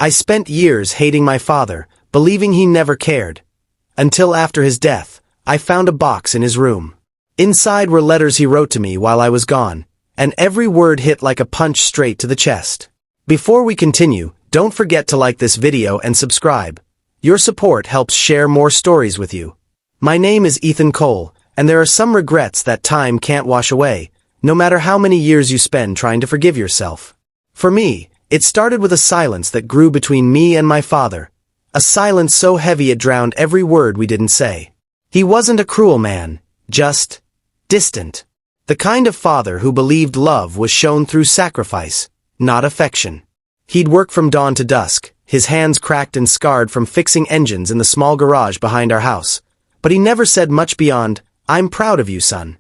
I spent years hating my father, believing he never cared. Until after his death, I found a box in his room. Inside were letters he wrote to me while I was gone, and every word hit like a punch straight to the chest. Before we continue, don't forget to like this video and subscribe. Your support helps share more stories with you. My name is Ethan Cole, and there are some regrets that time can't wash away, no matter how many years you spend trying to forgive yourself. For me, it started with a silence that grew between me and my father. A silence so heavy it drowned every word we didn't say. He wasn't a cruel man, just distant. The kind of father who believed love was shown through sacrifice, not affection. He'd work from dawn to dusk, his hands cracked and scarred from fixing engines in the small garage behind our house. But he never said much beyond, "I'm proud of you, son."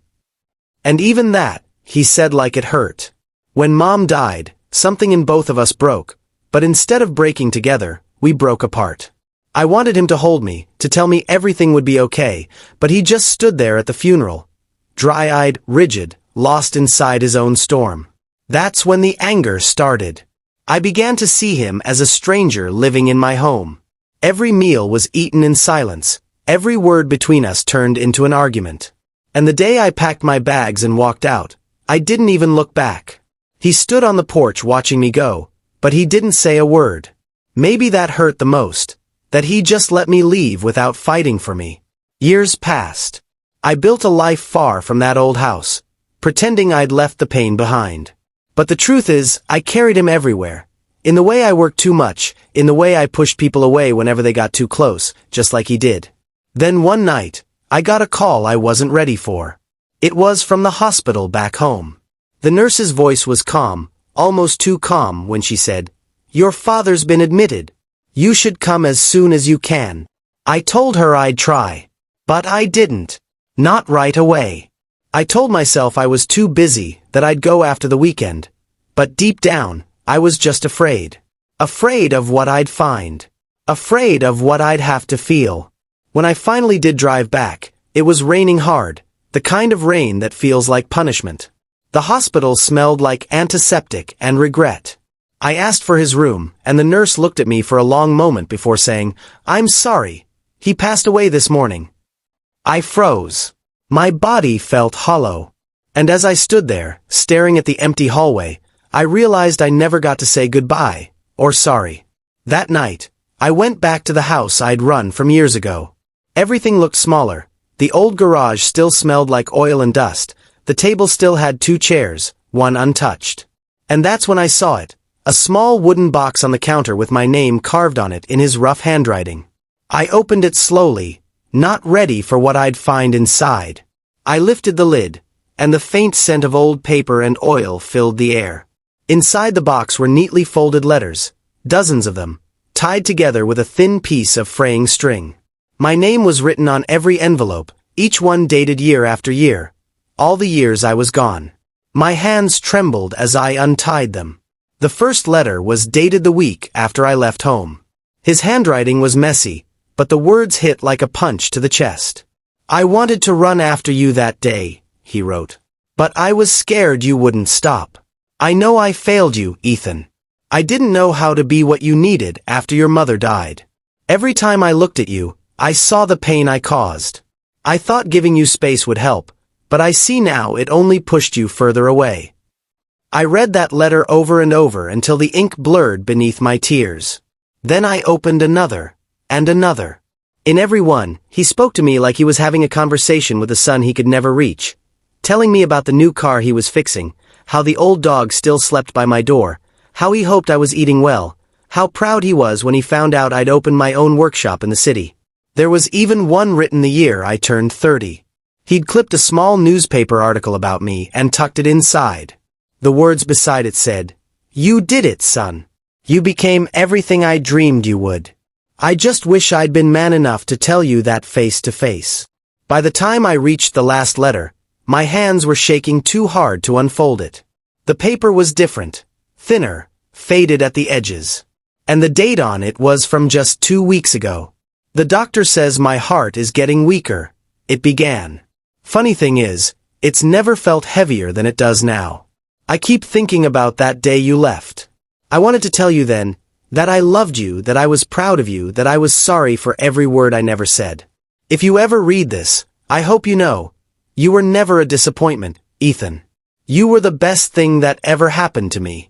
And even that, he said like it hurt. When Mom died, something in both of us broke, but instead of breaking together, we broke apart. I wanted him to hold me, to tell me everything would be okay, but he just stood there at the funeral, dry-eyed, rigid, lost inside his own storm. That's when the anger started. I began to see him as a stranger living in my home. Every meal was eaten in silence, every word between us turned into an argument. And the day I packed my bags and walked out, I didn't even look back. He stood on the porch watching me go, but he didn't say a word. Maybe that hurt the most, that he just let me leave without fighting for me. Years passed. I built a life far from that old house, pretending I'd left the pain behind. But the truth is, I carried him everywhere. In the way I worked too much, in the way I pushed people away whenever they got too close, just like he did. Then one night, I got a call I wasn't ready for. It was from the hospital back home. The nurse's voice was calm, almost too calm, when she said, "Your father's been admitted. You should come as soon as you can." I told her I'd try. But I didn't. Not right away. I told myself I was too busy, that I'd go after the weekend. But deep down, I was just afraid. Afraid of what I'd find. Afraid of what I'd have to feel. When I finally did drive back, it was raining hard, the kind of rain that feels like punishment. The hospital smelled like antiseptic and regret. I asked for his room, and the nurse looked at me for a long moment before saying, "I'm sorry. He passed away this morning." I froze. My body felt hollow. And as I stood there, staring at the empty hallway, I realized I never got to say goodbye, or sorry. That night, I went back to the house I'd run from years ago. Everything looked smaller. The old garage still smelled like oil and dust. The table still had 2 chairs, one untouched. And that's when I saw it, a small wooden box on the counter with my name carved on it in his rough handwriting. I opened it slowly, not ready for what I'd find inside. I lifted the lid, and the faint scent of old paper and oil filled the air. Inside the box were neatly folded letters, dozens of them, tied together with a thin piece of fraying string. My name was written on every envelope, each one dated year after year, all the years I was gone. My hands trembled as I untied them. The first letter was dated the week after I left home. His handwriting was messy, but the words hit like a punch to the chest. "I wanted to run after you that day," he wrote. "But I was scared you wouldn't stop. I know I failed you, Ethan. I didn't know how to be what you needed after your mother died. Every time I looked at you, I saw the pain I caused. I thought giving you space would help, but I see now it only pushed you further away." I read that letter over and over until the ink blurred beneath my tears. Then I opened another, and another. In every one, he spoke to me like he was having a conversation with a son he could never reach, telling me about the new car he was fixing, how the old dog still slept by my door, how he hoped I was eating well, how proud he was when he found out I'd opened my own workshop in the city. There was even one written the year I turned 30. He'd clipped a small newspaper article about me and tucked it inside. The words beside it said, "You did it, son. You became everything I dreamed you would. I just wish I'd been man enough to tell you that face to face." By the time I reached the last letter, my hands were shaking too hard to unfold it. The paper was different, thinner, faded at the edges. And the date on it was from just 2 weeks ago. "The doctor says my heart is getting weaker," it began. "Funny thing is, it's never felt heavier than it does now. I keep thinking about that day you left. I wanted to tell you then, That I loved you, that I was proud of you, that I was sorry for every word I never said. If you ever read this, I hope you know, you were never a disappointment, Ethan. You were the best thing that ever happened to me.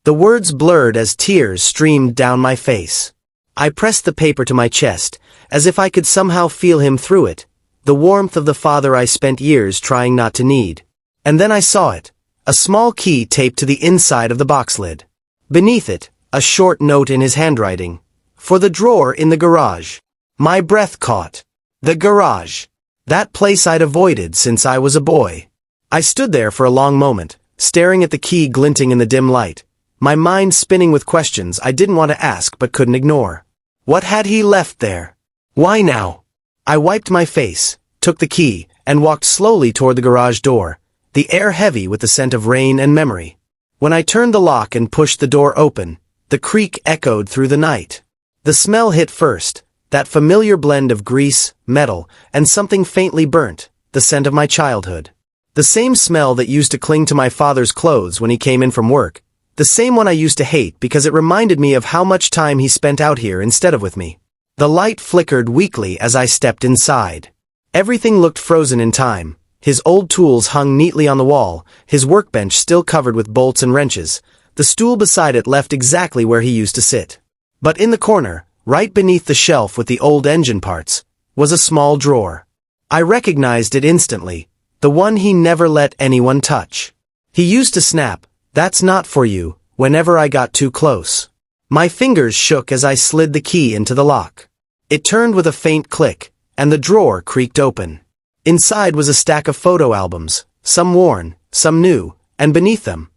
The words blurred as tears streamed down my face. I pressed the paper to my chest, as if I could somehow feel him through it, the warmth of the father I spent years trying not to need. And then I saw it, a small key taped to the inside of the box lid. Beneath it, a short note in his handwriting. For the drawer in the garage. My breath caught. The garage. That place I'd avoided since I was a boy. I stood there for a long moment, staring at the key glinting in the dim light, my mind spinning with questions I didn't want to ask but couldn't ignore. What had he left there? Why now? I wiped my face, took the key, and walked slowly toward the garage door, the air heavy with the scent of rain and memory. When I turned the lock and pushed the door open, the creak echoed through the night. The smell hit first, that familiar blend of grease, metal, and something faintly burnt, the scent of my childhood. The same smell that used to cling to my father's clothes when he came in from work, the same one I used to hate because it reminded me of how much time he spent out here instead of with me. The light flickered weakly as I stepped inside. Everything looked frozen in time. His old tools hung neatly on the wall, his workbench still covered with bolts and wrenches, the stool beside it left exactly where he used to sit. But in the corner, right beneath the shelf with the old engine parts, was a small drawer. I recognized it instantly, the one he never let anyone touch. He used to snap, "That's not for you," whenever I got too close. My fingers shook as I slid the key into the lock. It turned with a faint click, and the drawer creaked open. Inside was a stack of photo albums, some worn, some new, and beneath them,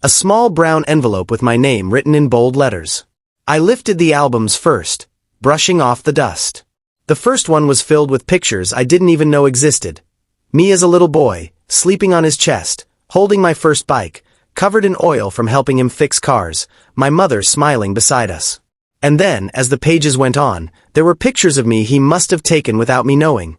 a small brown envelope with my name written in bold letters. I lifted the albums first, brushing off the dust. The first one was filled with pictures I didn't even know existed. Me as a little boy, sleeping on his chest, holding my first bike, covered in oil from helping him fix cars, my mother smiling beside us. And then, as the pages went on, there were pictures of me he must have taken without me knowing.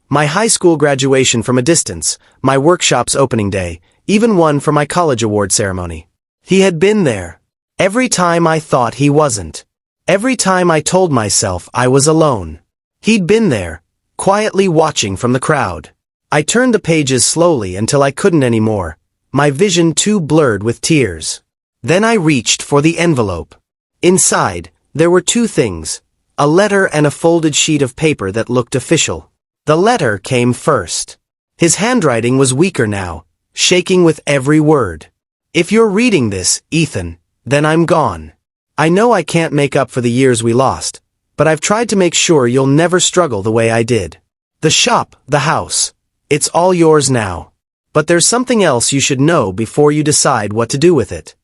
My high school graduation from a distance, my workshop's opening day, even one for my college award ceremony. He had been there. Every time I thought he wasn't. Every time I told myself I was alone. He'd been there, quietly watching from the crowd. I turned the pages slowly until I couldn't anymore, my vision too blurred with tears. Then I reached for the envelope. Inside, there were two things, a letter and a folded sheet of paper that looked official. The letter came first. His handwriting was weaker now, shaking with every word. If you're reading this, Ethan, then I'm gone. I know I can't make up for the years we lost, but I've tried to make sure you'll never struggle the way I did. The shop, the house, it's all yours now. But there's something else you should know before you decide what to do with it.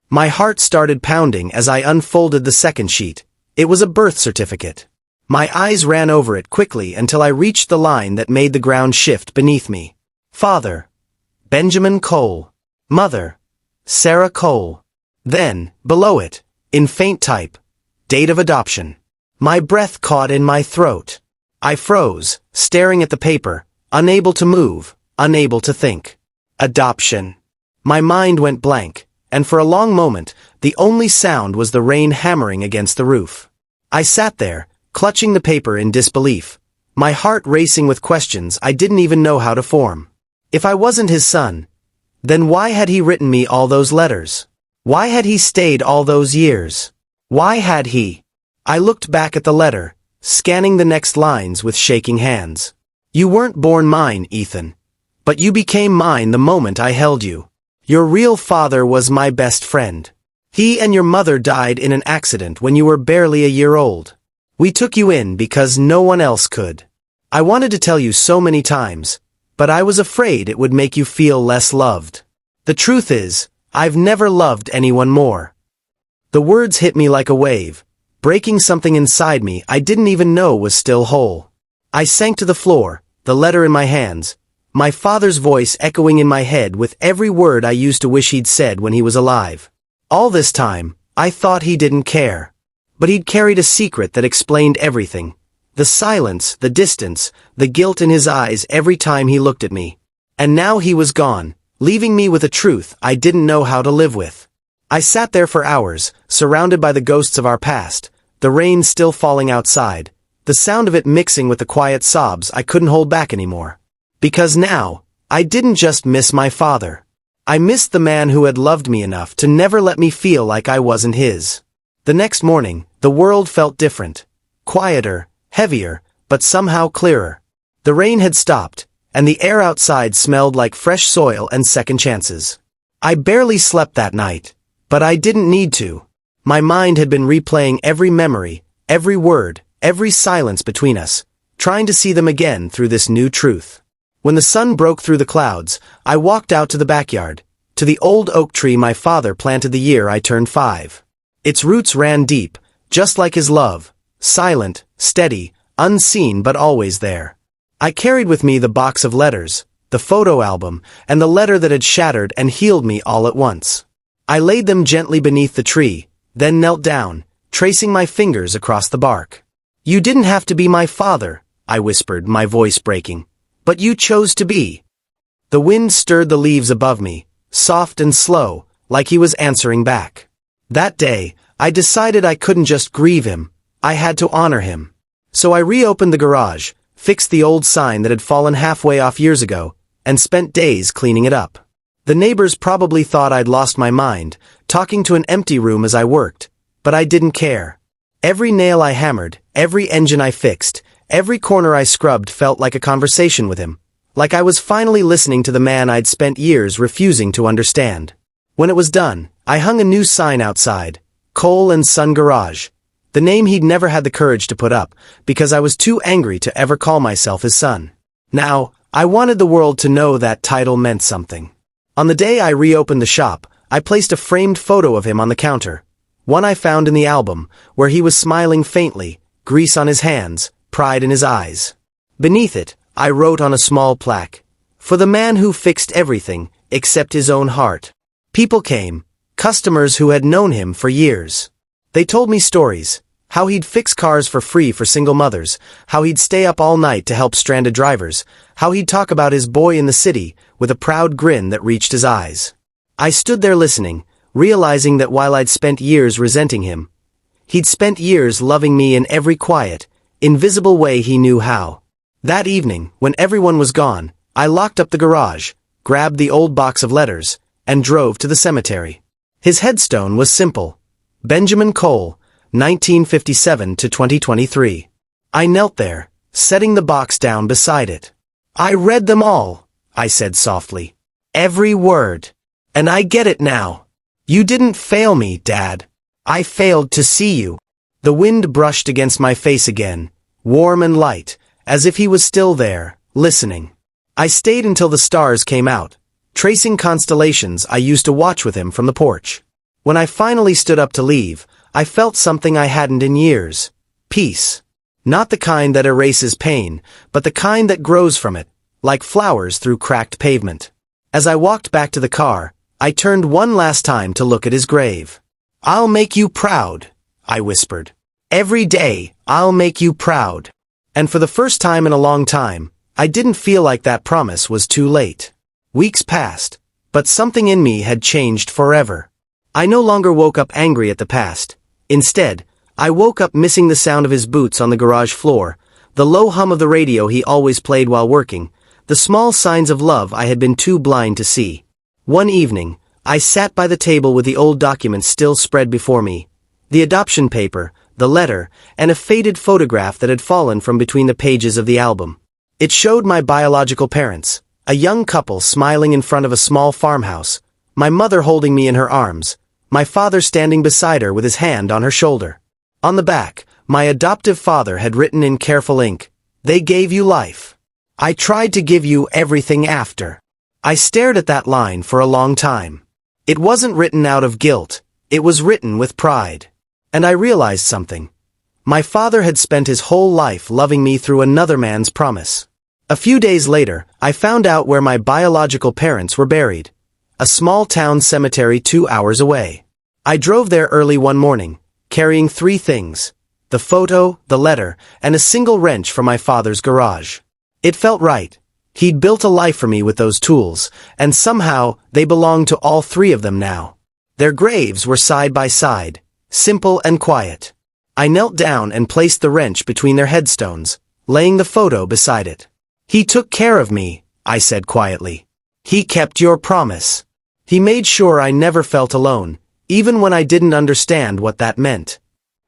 My heart started pounding as I unfolded the second sheet. It was a birth certificate. My eyes ran over it quickly until I reached the line that made the ground shift beneath me. Father, Benjamin Cole. Mother, Sarah Cole. Then, below it, in faint type, date of adoption. My breath caught in my throat. I froze, staring at the paper, unable to move, unable to think. Adoption. My mind went blank, and for a long moment, the only sound was the rain hammering against the roof. I sat there, clutching the paper in disbelief, my heart racing with questions I didn't even know how to form. If I wasn't his son, then why had he written me all those letters? Why had he stayed all those years? Why had he? I looked back at the letter, scanning the next lines with shaking hands. You weren't born mine, Ethan. But you became mine the moment I held you. Your real father was my best friend. He and your mother died in an accident when you were barely a year old. We took you in because no one else could. I wanted to tell you so many times, but I was afraid it would make you feel less loved. The truth is, I've never loved anyone more. The words hit me like a wave, breaking something inside me I didn't even know was still whole. I sank to the floor, the letter in my hands, my father's voice echoing in my head with every word I used to wish he'd said when he was alive. All this time, I thought he didn't care. But he'd carried a secret that explained everything. The silence, the distance, the guilt in his eyes every time he looked at me. And now he was gone, leaving me with a truth I didn't know how to live with. I sat there for hours, surrounded by the ghosts of our past, the rain still falling outside, the sound of it mixing with the quiet sobs I couldn't hold back anymore. Because now, I didn't just miss my father. I missed the man who had loved me enough to never let me feel like I wasn't his. The next morning, the world felt different. Quieter, heavier, but somehow clearer. The rain had stopped, and the air outside smelled like fresh soil and second chances. I barely slept that night, but I didn't need to. My mind had been replaying every memory, every word, every silence between us, trying to see them again through this new truth. When the sun broke through the clouds, I walked out to the backyard, to the old oak tree my father planted the year I turned 5. Its roots ran deep, just like his love, silent, steady, unseen but always there. I carried with me the box of letters, the photo album, and the letter that had shattered and healed me all at once. I laid them gently beneath the tree, then knelt down, tracing my fingers across the bark. "You didn't have to be my father," I whispered, my voice breaking. "But you chose to be." The wind stirred the leaves above me, soft and slow, like he was answering back. That day, I decided I couldn't just grieve him, I had to honor him. So I reopened the garage, fixed the old sign that had fallen halfway off years ago, and spent days cleaning it up. The neighbors probably thought I'd lost my mind, talking to an empty room as I worked, but I didn't care. Every nail I hammered, every engine I fixed, every corner I scrubbed felt like a conversation with him, like I was finally listening to the man I'd spent years refusing to understand. When it was done, I hung a new sign outside, Cole and Son Garage, the name he'd never had the courage to put up, because I was too angry to ever call myself his son. Now, I wanted the world to know that title meant something. On the day I reopened the shop, I placed a framed photo of him on the counter, one I found in the album, where he was smiling faintly, grease on his hands, pride in his eyes. Beneath it, I wrote on a small plaque, "For the man who fixed everything, except his own heart." People came, customers who had known him for years. They told me stories, how he'd fix cars for free for single mothers, how he'd stay up all night to help stranded drivers, how he'd talk about his boy in the city, with a proud grin that reached his eyes. I stood there listening, realizing that while I'd spent years resenting him, he'd spent years loving me in every quiet, invisible way he knew how. That evening, when everyone was gone, I locked up the garage, grabbed the old box of letters, and drove to the cemetery. His headstone was simple. Benjamin Cole, 1957 to 2023. I knelt there, setting the box down beside it. "I read them all," I said softly. "Every word. And I get it now. You didn't fail me, Dad. I failed to see you." The wind brushed against my face again, warm and light, as if he was still there, listening. I stayed until the stars came out, tracing constellations I used to watch with him from the porch. When I finally stood up to leave, I felt something I hadn't in years. Peace. Not the kind that erases pain, but the kind that grows from it, like flowers through cracked pavement. As I walked back to the car, I turned one last time to look at his grave. "I'll make you proud," I whispered. "Every day, I'll make you proud." And for the first time in a long time, I didn't feel like that promise was too late. Weeks passed, but something in me had changed forever. I no longer woke up angry at the past. Instead, I woke up missing the sound of his boots on the garage floor, the low hum of the radio he always played while working, the small signs of love I had been too blind to see. One evening, I sat by the table with the old documents still spread before me, the adoption paper, the letter, and a faded photograph that had fallen from between the pages of the album. It showed my biological parents, a young couple smiling in front of a small farmhouse, my mother holding me in her arms, my father standing beside her with his hand on her shoulder. On the back, my adoptive father had written in careful ink, "They gave you life. I tried to give you everything after." I stared at that line for a long time. It wasn't written out of guilt, it was written with pride. And I realized something. My father had spent his whole life loving me through another man's promise. A few days later, I found out where my biological parents were buried. A small town cemetery 2 hours away. I drove there early one morning, carrying 3 things: the photo, the letter, and a single wrench from my father's garage. It felt right. He'd built a life for me with those tools, and somehow they belonged to all 3 of them now. Their graves were side by side, simple and quiet. I knelt down and placed the wrench between their headstones, laying the photo beside it. "He took care of me," I said quietly. "He kept your promise. He made sure I never felt alone, even when I didn't understand what that meant."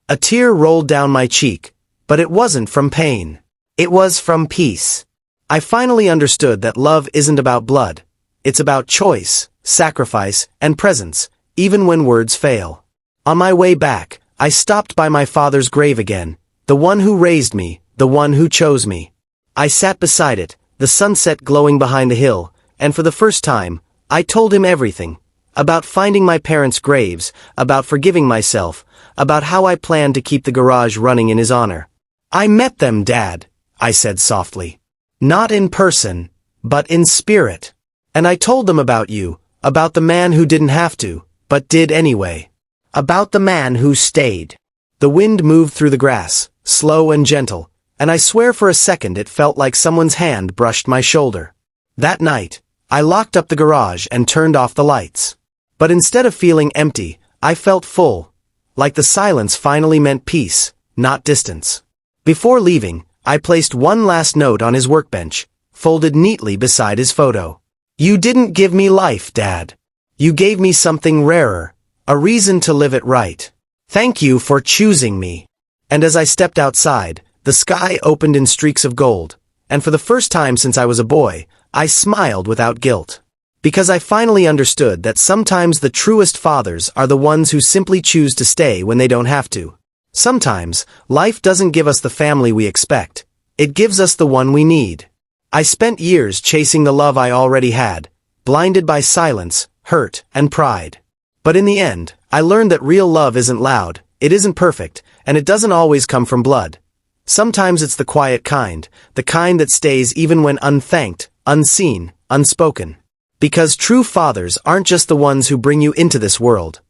A tear rolled down my cheek, but it wasn't from pain. It was from peace. I finally understood that love isn't about blood. It's about choice, sacrifice, and presence, even when words fail. On my way back, I stopped by my father's grave again, the one who raised me, the one who chose me. I sat beside it, the sunset glowing behind the hill, and for the first time, I told him everything. About finding my parents' graves, about forgiving myself, about how I planned to keep the garage running in his honor. "I met them, Dad," I said softly. "Not in person, but in spirit. And I told them about you, about the man who didn't have to, but did anyway. About the man who stayed." The wind moved through the grass, slow and gentle, and I swear for a second it felt like someone's hand brushed my shoulder. That night, I locked up the garage and turned off the lights. But instead of feeling empty, I felt full, like the silence finally meant peace, not distance. Before leaving, I placed one last note on his workbench, folded neatly beside his photo. "You didn't give me life, Dad. You gave me something rarer, a reason to live it right. Thank you for choosing me." And as I stepped outside, the sky opened in streaks of gold, and for the first time since I was a boy, I smiled without guilt. Because I finally understood that sometimes the truest fathers are the ones who simply choose to stay when they don't have to. Sometimes, life doesn't give us the family we expect. It gives us the one we need. I spent years chasing the love I already had, blinded by silence, hurt, and pride. But in the end, I learned that real love isn't loud, it isn't perfect, and it doesn't always come from blood. Sometimes it's the quiet kind, the kind that stays even when unthanked, unseen, unspoken. Because true fathers aren't just the ones who bring you into this world.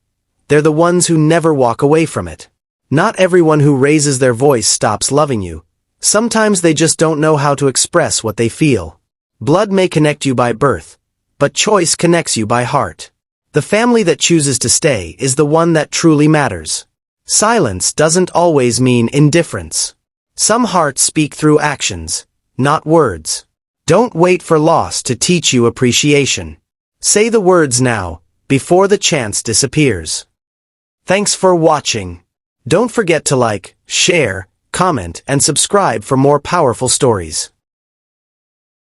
They're the ones who never walk away from it. Not everyone who raises their voice stops loving you. Sometimes they just don't know how to express what they feel. Blood may connect you by birth, but choice connects you by heart. The family that chooses to stay is the one that truly matters. Silence doesn't always mean indifference. Some hearts speak through actions, not words. Don't wait for loss to teach you appreciation. Say the words now, before the chance disappears. Thanks for watching. Don't forget to like, share, comment, and subscribe for more powerful stories.